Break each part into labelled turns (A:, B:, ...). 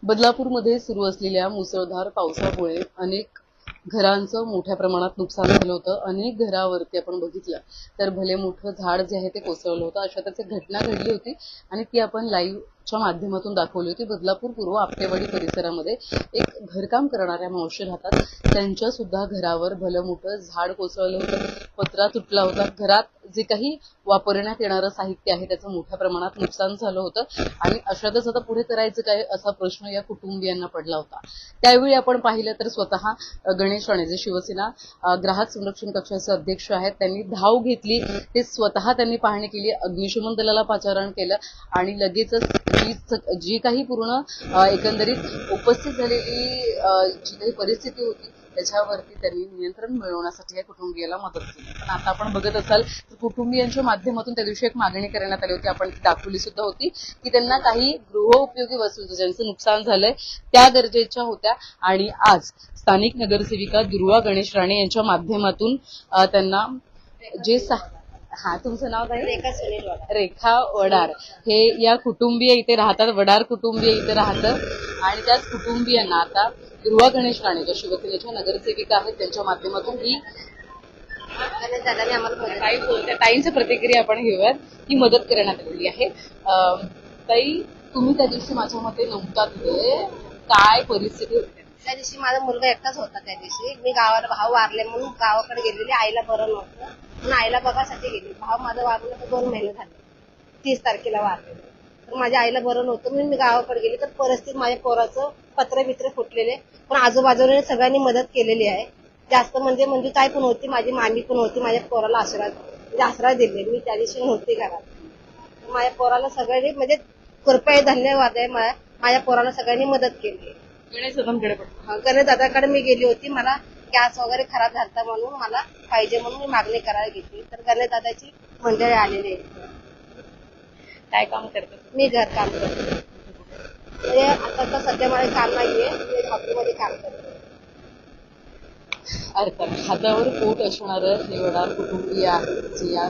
A: बदलापूरमध्ये सुरू असलेल्या मुसळधार पावसामुळे अनेक घरांचं मोठ्या प्रमाणात नुकसान झालं होतं. अनेक घरावरती आपण बघितलं तर भले मोठं झाड जे आहे ते कोसळलं होतं. अशातच एक घटना घडली होती आणि ती आपण लाईव्हच्या माध्यमातून दाखवली होती. बदलापूर पूर्व आपटेवाडी परिसरामध्ये एक घरकाम करणाऱ्या मावशी राहतात. त्यांच्या सुद्धा घरावर भलं मोठं झाड कोसळलं होतं, पत्रा तुटला होता. घरात जे काही वापरण्यात येणारं साहित्य आहे त्याचं मोठ्या प्रमाणात नुकसान झालं होतं आणि अशातच आता पुढे करायचं काय असा प्रश्न या कुटुंबियांना पडला होता. त्यावेळी आपण पाहिलं तर स्वतः गणेश राणे जे शिवसेना ग्राहक संरक्षण कक्षाचे अध्यक्ष आहेत त्यांनी धाव घेतली. ते स्वतः त्यांनी पाहणी केली, अग्निशमन दलाला पाचारण केलं आणि लगेचच जी काही पूर्ण एकंदरीत उपस्थित झालेली जी काही परिस्थिती होती त्याच्यावरती त्यांनी नियंत्रण मिळवण्यासाठी या कुटुंबियाला मदत केली. पण आता आपण बघत असाल तर कुटुंबियांच्या माध्यमातून त्या दिवशी एक मागणी करण्यात आली होती, आपण ती दाखवली सुद्धा होती, की त्यांना काही गृहोपयोगी वस्तू ज्यांचं नुकसान झालंय त्या गरजेच्या होत्या. आणि आज स्थानिक नगरसेविका दुर्वा गणेश राणे यांच्या माध्यमातून त्यांना जे तुमचं नाव काय? रेखा वडार हे या कुटुंबीय इथे राहतात. वडार कुटुंबीय इथे राहतं आणि त्याच कुटुंबियांना आता दुर्वा गणेश राणे ज्या शिवसेनेच्या नगरसेविका आहेत त्यांच्या माध्यमातून ही ताईंची प्रतिक्रिया आपण घेऊयात. ही मदत करण्यात आलेली आहे. ताई, तुम्ही त्या दिवशी माझ्या मते नव्हता तिथे, काय परिस्थिती होती?
B: त्या दिवशी माझा मुलगा एकटाच होता. त्या दिवशी मी गावाला भाऊ वारले म्हणून गावाकडे गेलेली, आईला बरं नव्हतं म्हणून आईला बघासाठी गेली. भाऊ माझं वारलं तर 2 महिने झाले, 30 तारखेला वारले. तर माझ्या आईला बरं नव्हतं म्हणून मी गावाकडे गेली. तर परिस्थिती माझ्या पोराचं पत्रे बित्रे फुटलेले, पण आजूबाजूने सगळ्यांनी मदत केलेली आहे. जास्त म्हणजे ताई पण होती, माझी मामी पण होती. माझ्या पोराला आश्रय दिले. मी त्या दिवशी नव्हती घरात. माझ्या पोराला सगळ्यांनी म्हणजे कृपया धन्यवाद आहे. माझ्या पोराला सगळ्यांनी मदत केली. गणेश दादाकडे मी गेली होती. मला गॅस वगैरे खराब झाला म्हणून मला पाहिजे म्हणून मी मागणी करायला घेतली. तर गणेश दादाची मंडळी आलेली आहे.
A: काय काम करतात?
B: मी घरकाम करते. म्हणजे आता सध्या मला काम नाहीये, मी हॉटेलमध्ये काम करते.
A: अर्थात हातावर पोट असणारं हे वडार कुटुंबीय आहे जे या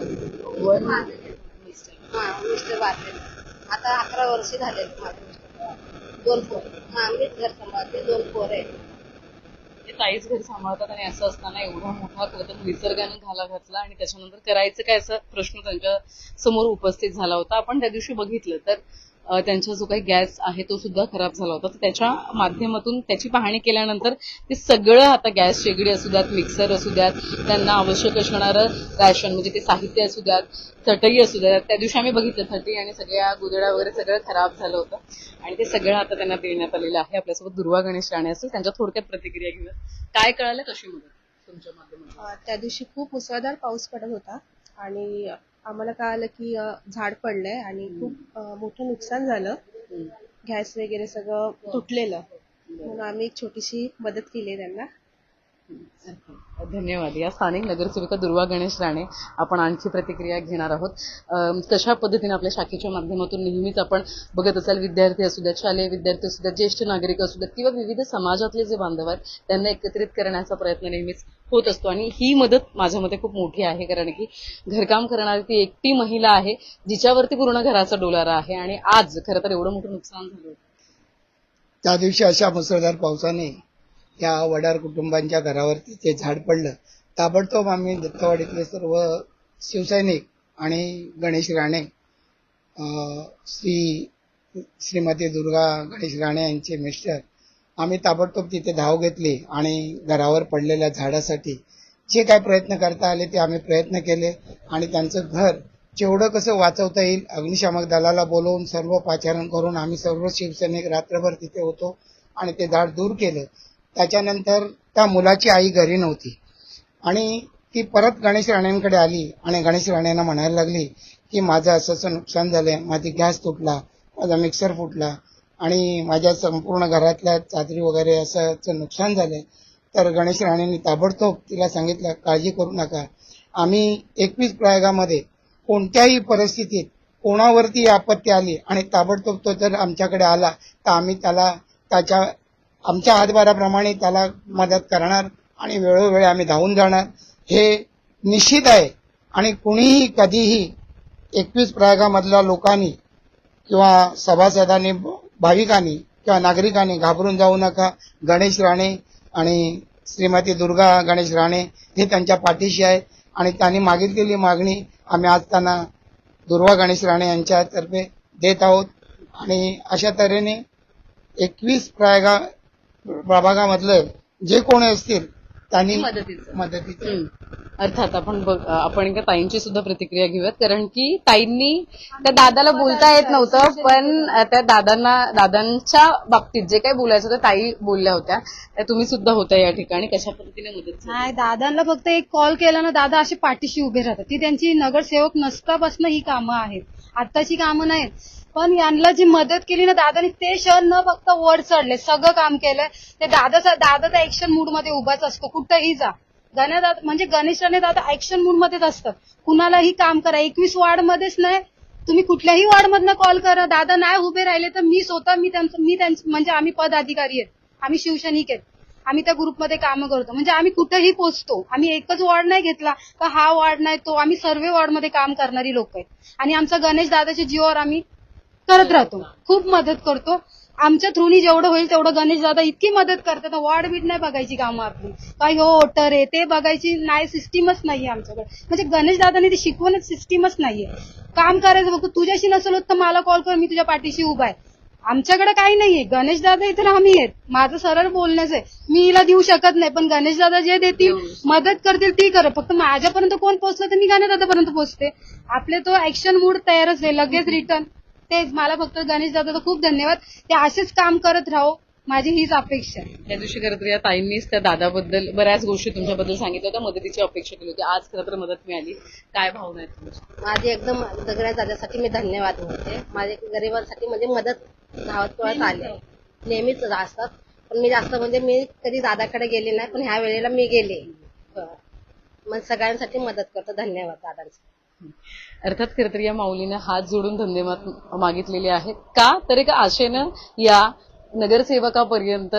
B: मिस्टर वारले. आता 11 वर्ष झाले. 2 पोर. मीच घर सांभाळते, 2 पोर आहे.
A: ताईच घर सांभाळतात आणि असं असताना एवढा मोठा कदम निसर्गाने घाला घातला आणि त्याच्यानंतर करायचं काय असा प्रश्न त्यांच्या समोर उपस्थित झाला होता. आपण त्या दिवशी बघितलं तर त्यांचा जो काही गॅस आहे तो सुद्धा खराब झाला होता. तर त्याच्या माध्यमातून त्याची पाहणी केल्यानंतर ते सगळं आता गॅस शेगडी असू द्यात, मिक्सर असू द्यात, त्यांना आवश्यक असणारं रॅशन म्हणजे ते साहित्य असू द्यात, चटई असू द्यात, त्या दिवशी आम्ही बघितलं चटई आणि सगळ्या गुदड्या वगैरे सगळं खराब झालं होतं आणि ते सगळं आता त्यांना देण्यात आलेलं आहे. आपल्यासोबत दुर्वा गणेश राणे असतील, त्यांच्या थोडक्यात प्रतिक्रिया घेऊया. काय कळालं, कशी मदत तुमच्या माध्यमातून?
C: त्या दिवशी खूप मुसळधार पाऊस पडत होता आणि आम्हाला कळालं की झाड पडलंय आणि खूप मोठं नुकसान झालं. गॅस वगैरे सगळं तुटलेलं, म्हणून आम्ही एक छोटीशी मदत केली त्यांना.
A: धन्यवाद. या स्थानिक नगरसेविका दुर्वा गणेश राणे. आपण आणखी प्रतिक्रिया घेणार आहोत. कशा पद्धतीने आपल्या शाखेच्या माध्यमातून नेहमीच आपण बघत असाल, विद्यार्थी असू द्यात, शालेय विद्यार्थी असू द्यात, ज्येष्ठ नागरिक असू द्यात किंवा विविध समाजातले जे बांधव आहेत त्यांना एकत्रित करण्याचा प्रयत्न नेहमीच होत असतो आणि ही मदत माझ्या मते खूप मोठी आहे. कारण की घरकाम करणारी ती एकटी महिला आहे जिच्यावरती पूर्ण घराचा डोलारा आहे आणि आज खरं तर एवढं मोठं नुकसान झालं.
D: त्या दिवशी अशा मुसळधार पावसाने या वडार कुटुंबांच्या घरावरती जे झाड पडलं, ताबडतोब आम्ही दत्तवाडीतले सर्व शिवसैनिक आणि गणेश राणे, श्रीमती दुर्गा गणेश राणे यांचे मिस्टर, आम्ही ताबडतोब तिथे धाव घेतली आणि घरावर पडलेल्या झाडासाठी जे काय प्रयत्न करता आले ते आम्ही प्रयत्न केले आणि त्यांचं घर जेवढं कसं वाचवता येईल अग्निशामक दलाला बोलवून सर्व पाचारण करून आम्ही सर्व शिवसैनिक रात्रभर तिथे होतो आणि ते झाड दूर केलं. त्याच्यानंतर त्या मुलाची आई घरी नव्हती आणि ती परत गणेश राणेंकडे आली आणि गणेश राणेंना म्हणायला लागली की माझं असं नुकसान झालंय, माझी गॅस तुटला, माझा मिक्सर फुटला आणि माझ्या संपूर्ण घरातल्या चादरी वगैरे असं नुकसान झालंय. तर गणेश राणेंनी ताबडतोब तिला सांगितलं, काळजी करू नका, आम्ही 21 प्रयागामध्ये कोणत्याही परिस्थितीत कोणावरती आपत्ती आली आणि ताबडतोब तो जर आमच्याकडे आला तर आम्ही त्याला आमच्या हातभाराप्रमाणे त्याला मदत करणार आणि वेळोवेळी आम्ही धावून जाणार, हे निश्चित आहे. आणि कुणीही कधीही 21 प्रयागामधल्या लोकांनी किंवा सभासदांनी, भाविकांनी किंवा नागरिकांनी घाबरून जाऊ नका. गणेश राणे आणि श्रीमती दुर्गा गणेश राणे हे त्यांच्या पाठीशी आहेत आणि त्यांनी मागितलेली मागणी आम्ही आज त्यांना दुर्गा गणेश राणे यांच्यातर्फे देत आहोत. आणि अशा तऱ्हेने 21 प्रभागामधले जे कोणी असतील त्यांनी मदतीचं
A: अर्थात आपण एका ताईंची सुद्धा प्रतिक्रिया घेऊयात, कारण की ताईंनी त्या दादाला बोलता येत नव्हतं, पण त्या दादांच्या बाबतीत जे काही बोलायचं होतं ताई बोलल्या होत्या. त्या तुम्ही सुद्धा होत्या या ठिकाणी. कशा पद्धतीने मदत झाली?
E: नाही, दादांना फक्त एक कॉल केला ना, दादा अशी पाठीशी उभे राहतात. ती त्यांची नगरसेवक नसतापासून ही कामं आहेत, आत्ताची कामं नाहीत. पण यांना जी मदत केली ना दादानी, ते क्षण न फक्त वर चढले, सगळं काम केलंय. ते दादा त्या ऍक्शन मूड मध्ये उभाच असतो, कुठंही जा. म्हणजे गणेश राणे दादा ऍक्शन मूड मध्येच असतात. कुणालाही काम करा, 21 वार्ड मध्येच नाही, तुम्ही कुठल्याही वार्ड मधनं कॉल करा. दादा नाही उभे राहिले तर मी स्वतः मी त्यांचं म्हणजे आम्ही पदाधिकारी आहेत, आम्ही शिवसैनिक आहेत, आम्ही त्या ग्रुपमध्ये कामं करतो. म्हणजे आम्ही कुठेही पोहोचतो. आम्ही एकच वॉर्ड नाही घेतला का हा वॉर्ड नाही तो, आम्ही सर्व वॉर्डमध्ये काम करणारी लोक आहेत. आणि आमचा गणेश दादाच्या जीवावर आम्ही करत राहतो, खूप मदत करतो. आमच्या थ्रूनी जेवढं होईल तेवढं गणेश दादा इतकी मदत करतात. वॉर्ड बीट नाही बघायची कामं आपली, काही हो ओटर आहे ते बघायची नाही, सिस्टीमच नाहीये आमच्याकडे. म्हणजे गणेश दादानी ती शिकवणच सिस्टीमच नाहीये. काम करायचं फक्त तुझ्याशी नसेल होत तर मला कॉल कर, मी तुझ्या पाठीशी उभा आहे. आमच्याकडे काही नाहीये. गणेश दादा इथे आम्ही आहेत. माझं सरळ बोलण्याचं आहे, मी हिला देऊ शकत नाही, पण गणेश दादा जे देतील मदत करतील ती कर. फक्त माझ्यापर्यंत कोण पोहोचलं तर मी गणेश दादापर्यंत पोहोचते. आपले तो ऍक्शन मूड तयारच आहे, लगेच रिटर्न. तेच मला फक्त गणेश दादाचा खूप धन्यवाद. ते असेच काम करत राहो, माझी हीच अपेक्षा आहे.
A: त्या दिवशी खरं तर या ताईंनीच त्या दादाबद्दल बऱ्याच गोष्टी तुमच्याबद्दल सांगितल्या होत्या, मदतीची अपेक्षा केली होती. आज खरं तर मदत मिळाली. काय भावना आहेत तुमची?
B: माझी एकदम गणेश दादासाठी मी धन्यवाद म्हणते. माझे गरिबांसाठी म्हणजे मदत धावत पळत आले, नेहमीच असतात. पण मी जास्त म्हणजे मी कधी दादाकडे गेले नाही, पण ह्या वेळेला मी गेले. मग सगळ्यांसाठी मदत करतो. धन्यवाद दादांचे.
A: अर्थात खरं तर या माऊलीनं हात जोडून धन्यवाद मागितलेले आहेत. का तर एका आशेनं या नगरसेवकापर्यंत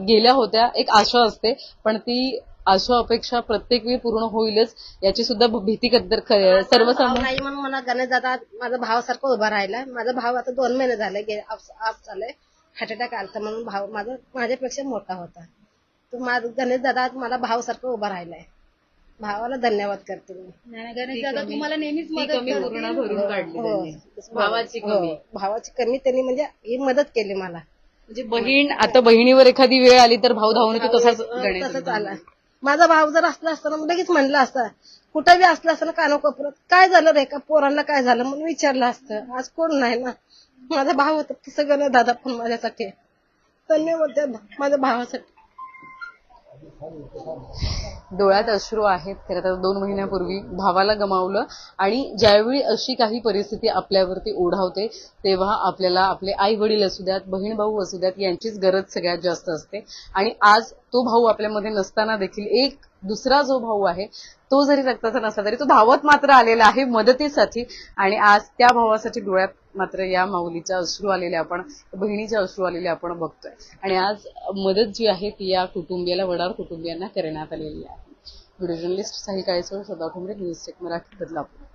A: गेल्या होत्या. एक आशा असते, पण ती आशा अपेक्षा प्रत्येक वेळी पूर्ण होईलच याची सुद्धा भीती कद्दर सर्वसामान्य
B: नाही म्हणून मला गणेश दादा माझा भावासारखा उभा राहिला. माझा भाव आता 2 महिने झाले ऑफ झालंय, हार्ट अटॅक आलता म्हणून भाव माझ्यापेक्षा मोठा होता. तो माझा गणेश दादा मला भावासारखा उभा राहिलाय. भावाला धन्यवाद करते मी.
E: गणेश दादा तुम्हाला नेहमीच
A: ती
E: मदत
A: कमी पूर्ण
E: करतील.
A: भरून काढली
B: हो.
A: त्यांनी. भावाची कमी.
B: भावाची कमी त्यांनी म्हणजे ही मदत केली मला.
A: म्हणजे बहीण, आता बहिणीवर एखादी वेळ आली तर भाऊ धावून येतो, तसाच गणेश
B: तसंच आला. माझा भाव जर असला असता ना लगेच म्हणलं असतं, कुठं बी असलं असतं ना कानाकोपऱ्यात, काय झालं रे का पोरांना काय झालं म्हणून विचारलं असतं. आज कोण नाही ना. माझा भाव होता ते सगळं दादा पण माझ्यासाठी. धन्यवाद त्या माझ्या भावासाठी.
A: डोळ्यात अश्रू आहेत. खरं तर 2 महिन्यापूर्वी भावाला गमावलं आणि ज्यावेळी अशी काही परिस्थिती आपल्यावरती ओढावते तेव्हा आपल्याला आपले आई वडील असू द्यात, बहीण भाऊ असू द्यात यांचीच गरज सगळ्यात जास्त असते. आणि आज तो भाऊ आपल्यामध्ये नसताना देखील एक दुसरा जो भाऊ आहे तो जरी रक्ताचा नसला तरी तो धावत मात्र आलेला आहे मदतीसाठी. आणि आज त्या भावासाठी डोळ्यात मात्र या माऊलीच्या अश्रू आलेले आपण, बहिणीच्या अश्रू आलेले आपण बघतोय. आणि आज मदत जी आहे ती या कुटुंबियाला, वडार कुटुंबियांना करण्यात आलेली आहे. व्हिडिओ जर्नलिस्ट साहिल काळेसह, सदा ठोंबरे, न्यूज टेक मराठी, बदलापूर.